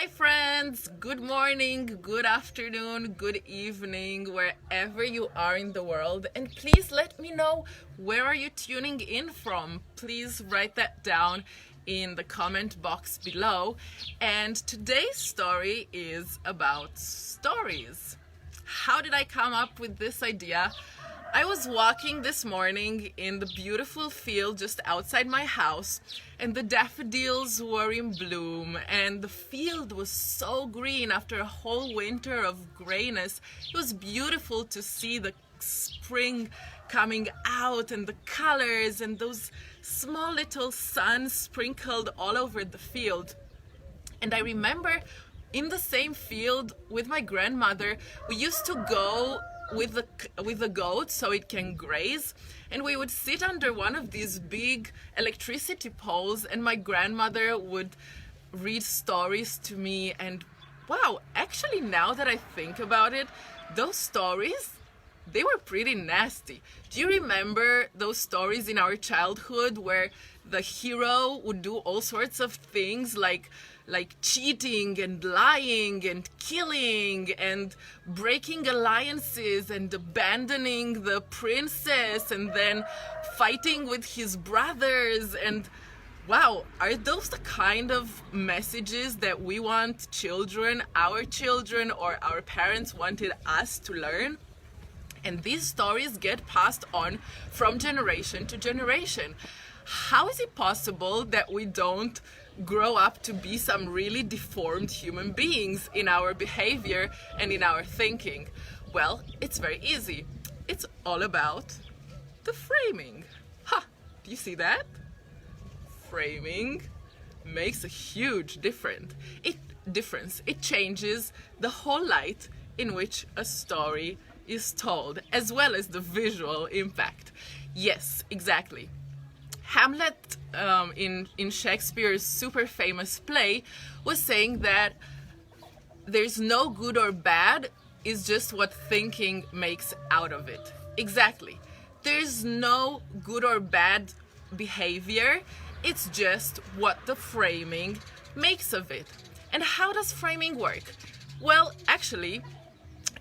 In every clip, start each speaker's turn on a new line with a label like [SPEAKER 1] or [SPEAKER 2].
[SPEAKER 1] Hi friends, good morning, good afternoon, good evening, wherever you are in the world. And please let me know, where are you tuning in from? Please write that down in the comment box below. And today's story is about stories. How did I come up with this idea? I was walking this morning in the beautiful field just outside my house, and the daffodils were in bloom, and the field was so green after a whole winter of grayness. It was beautiful to see the spring coming out and the colors and those small little suns sprinkled all over the field. And I remember in the same field with my grandmother, we used to go with the goat so it can graze, and we would sit under one of these big electricity poles, and my grandmother would read stories to me. And wow, actually, now that I think about it, those stories, they were pretty nasty. Do you remember those stories in our childhood where the hero would do all sorts of things like cheating and lying and killing and breaking alliances and abandoning the princess and then fighting with his brothers? And wow, are those the kind of messages that we want our children or our parents wanted us to learn? And these stories get passed on from generation to generation. How is it possible that we don't grow up to be some really deformed human beings in our behavior and in our thinking? Well, it's very easy. It's all about the framing. Do you see that? Framing makes a huge difference. It changes the whole light in which a story is told, as well as the visual impact. Yes, exactly. Hamlet, in Shakespeare's super famous play, was saying that there's no good or bad, it's just what thinking makes out of it. Exactly. There's no good or bad behavior, it's just what the framing makes of it. And how does framing work? Well, actually,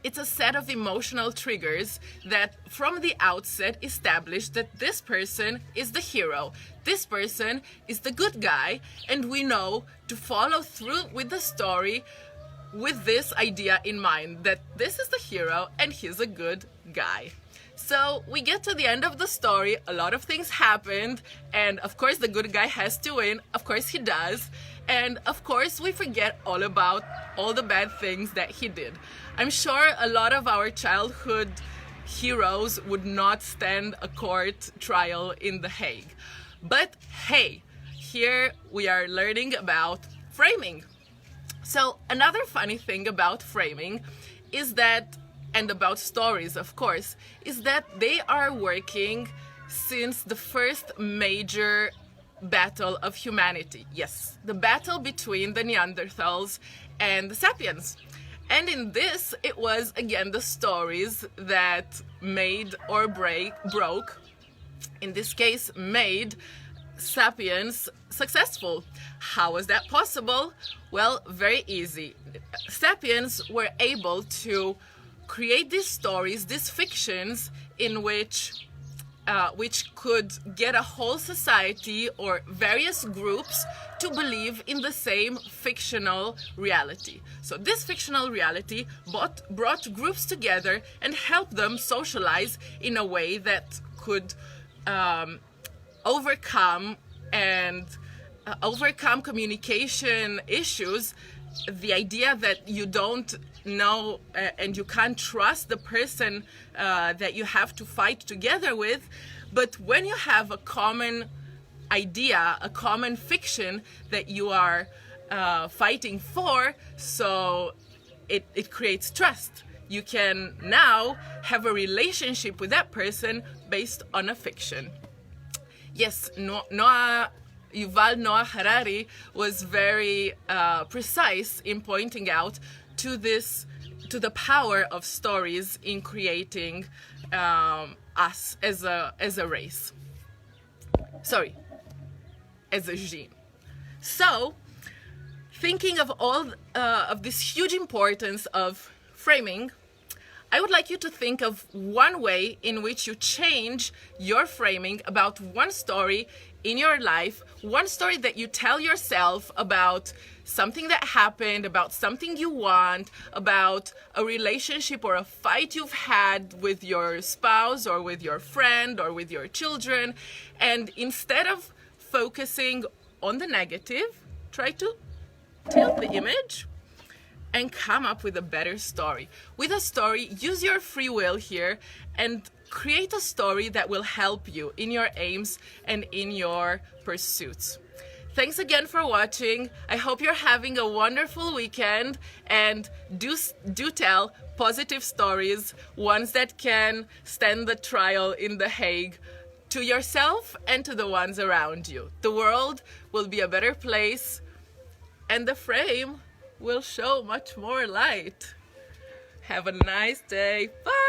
[SPEAKER 1] it's a set of emotional triggers that from the outset establish that this person is the hero, this person is the good guy, and we know to follow through with the story with this idea in mind, that this is the hero and he's a good guy. So we get to the end of the story, a lot of things happened, and of course the good guy has to win, of course he does, and of course we forget all about all the bad things that he did. I'm sure a lot of our childhood heroes would not stand a court trial in The Hague. But hey, here we are learning about framing. So another funny thing about framing is that, and about stories of course, is that they are working since the first major battle of humanity. Yes, the battle between the Neanderthals and the Sapiens. And in this, it was again the stories that made or broke, in this case, made Sapiens successful. How was that possible? Well, very easy. Sapiens were able to create these stories, these fictions, in which could get a whole society or various groups to believe in the same fictional reality. So this fictional reality brought groups together and helped them socialize in a way that could overcome communication issues. The idea that you don't know and you can't trust the person that you have to fight together with. But when you have a common idea, a common fiction that you are fighting for, so it creates trust. You can now have a relationship with that person based on a fiction. Yes, Yuval Noah Harari was very precise in pointing out to the power of stories in creating us as a race. Sorry, as a gene. So thinking of all of this huge importance of framing, I would like you to think of one way in which you change your framing about one story in your life, one story that you tell yourself about something that happened, about something you want, about a relationship or a fight you've had with your spouse or with your friend or with your children. And instead of focusing on the negative, try to tilt the image and come up with a better story. With a story, use your free will here and create a story that will help you in your aims and in your pursuits. Thanks again for watching. I hope you're having a wonderful weekend, and do tell positive stories, ones that can stand the trial in The Hague, to yourself and to the ones around you. The world will be a better place, and the frame will show much more light. Have a nice day. Bye.